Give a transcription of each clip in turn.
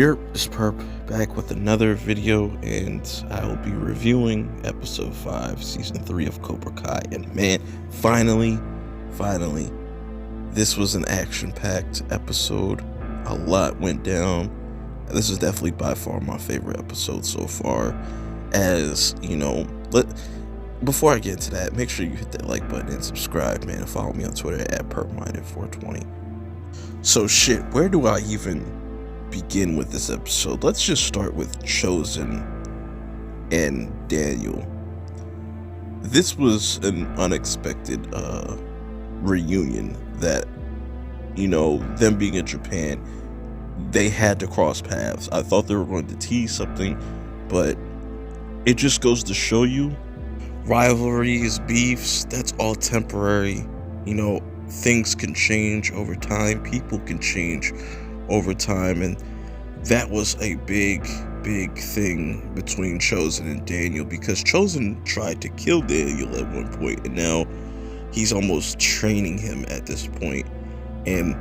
It's Perp back with another video, and I will be reviewing episode 5, season 3 of Cobra Kai. And man, finally, this was an action-packed episode. A lot went down. This is definitely by far my favorite episode so far. As you know, before I get into that, make sure you hit that like button and subscribe, man. And follow me on Twitter at perpminded420. So shit, where do I even begin with this episode? Let's just start with Chosen and Daniel. This was an unexpected reunion that, you know, them being in Japan, they had to cross paths. I thought they were going to tease something, but it just goes to show you rivalries, beefs, that's all temporary. You know, things can change over time, people can change over time, and that was a big thing between Chosen and Daniel, because Chosen tried to kill Daniel at one point, and now he's almost training him at this point, and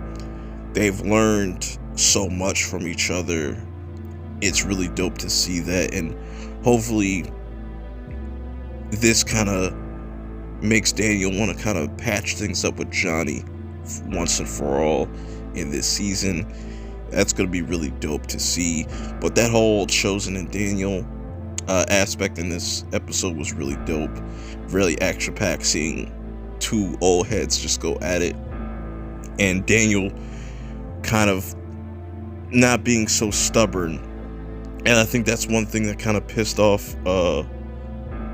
they've learned so much from each other. It's really dope to see that, and hopefully this kind of makes Daniel want to kind of patch things up with Johnny once and for all in this season. That's going to be really dope to see. But that whole Chosen and Daniel aspect in this episode was really dope. Really action-packed, seeing two old heads just go at it. And Daniel kind of not being so stubborn. And I think that's one thing that kind of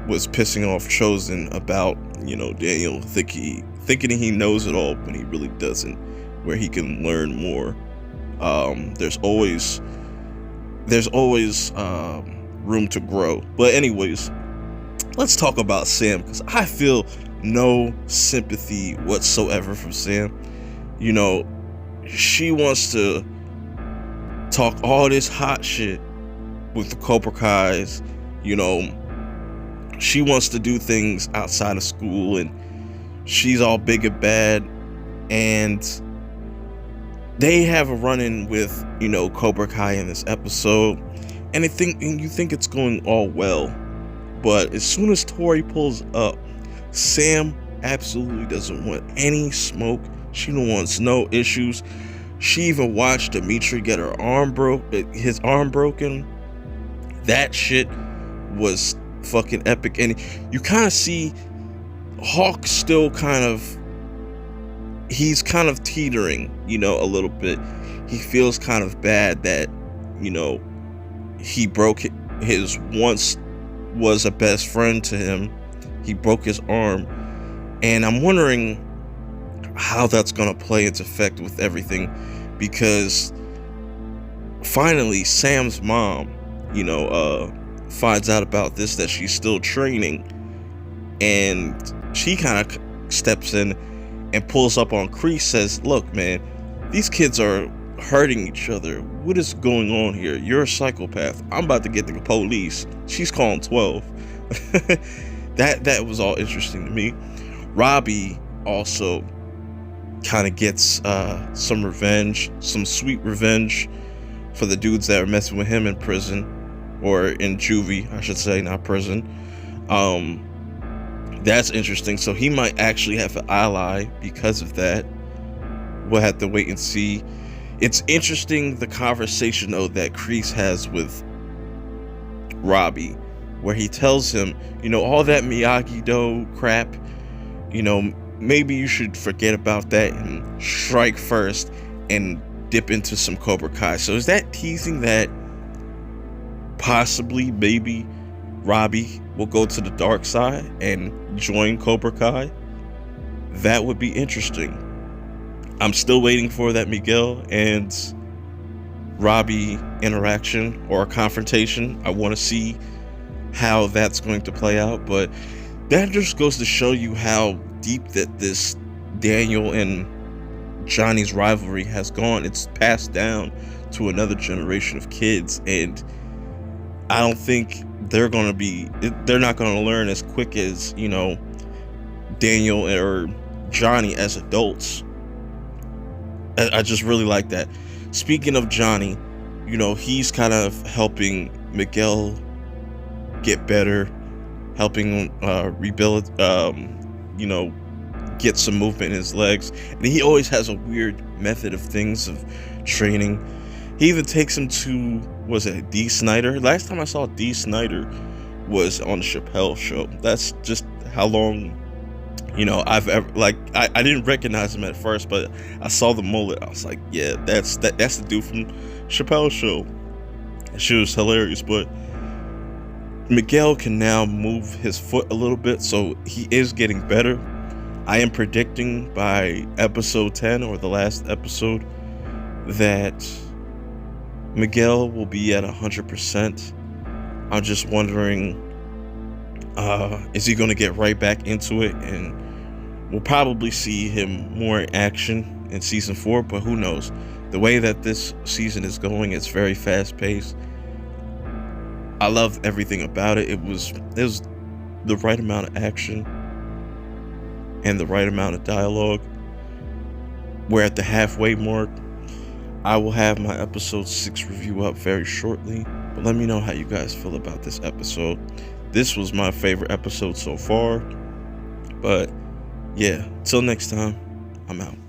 was pissing off Chosen about, you know, Daniel thinking he knows it all when he really doesn't, where he can learn more. There's always room to grow. But anyways, let's talk about Sam, because I feel no sympathy whatsoever from Sam. You know, she wants to talk all this hot shit with the Cobra Kais. You know, she wants to do things outside of school, and she's all big and bad, and they have a run-in with, you know, Cobra Kai in this episode, and you think it's going all well, but as soon as Tori pulls up, Sam absolutely doesn't want any smoke. She wants no issues. She even watched Dimitri get his arm broken. That shit was fucking epic, and you kind of see Hawk still he's kind of teetering, you know, a little bit. He feels kind of bad that, you know, he broke his once was a best friend to him. He broke his arm, and I'm wondering how that's gonna play into effect with everything, because finally Sam's mom, you know, finds out about this, that she's still training, and she kind of steps in and pulls up on Kreese, says, look man, these kids are hurting each other. What is going on here? You're a psychopath. I'm about to get the police. She's calling 12. That was all interesting to me. Robbie also kind of gets some revenge, some sweet revenge for the dudes that are messing with him in prison, or in juvie, I should say, not prison. That's interesting. So he might actually have an ally because of that. We'll have to wait and see. It's interesting, the conversation though that Kreese has with Robbie, where he tells him, you know, all that Miyagi-Do crap, you know, maybe you should forget about that and strike first and dip into some Cobra Kai. So is that teasing that possibly, maybe Robbie will go to the dark side and join Cobra Kai? That would be interesting. I'm still waiting for that Miguel and Robbie interaction or confrontation. I want to see how that's going to play out, but that just goes to show you how deep that this Daniel and Johnny's rivalry has gone. It's passed down to another generation of kids, and I don't think they're not going to learn as quick as, you know, Daniel or Johnny as adults. I just really like that. Speaking of Johnny, he's kind of helping Miguel get better, helping rebuild, get some movement in his legs. And he always has a weird method of things of training. He even takes him to, was it D. Snyder? Last time I saw D. Snyder was on the Chappelle Show. That's just how long, I've ever, like, I didn't recognize him at first, but I saw the mullet. I was like, yeah, that's the dude from Chappelle Show. That shit was hilarious. But Miguel can now move his foot a little bit, so he is getting better. I am predicting by episode 10, or the last episode, that Miguel will be at 100%. I'm just wondering, is he going to get right back into it? And we'll probably see him more in action in season 4, but who knows? The way that this season is going, it's very fast paced. I love everything about it. It was the right amount of action and the right amount of dialogue. We're at the halfway mark. I will have my episode 6 review up very shortly, but let me know how you guys feel about this episode. This was my favorite episode so far, but yeah, till next time, I'm out.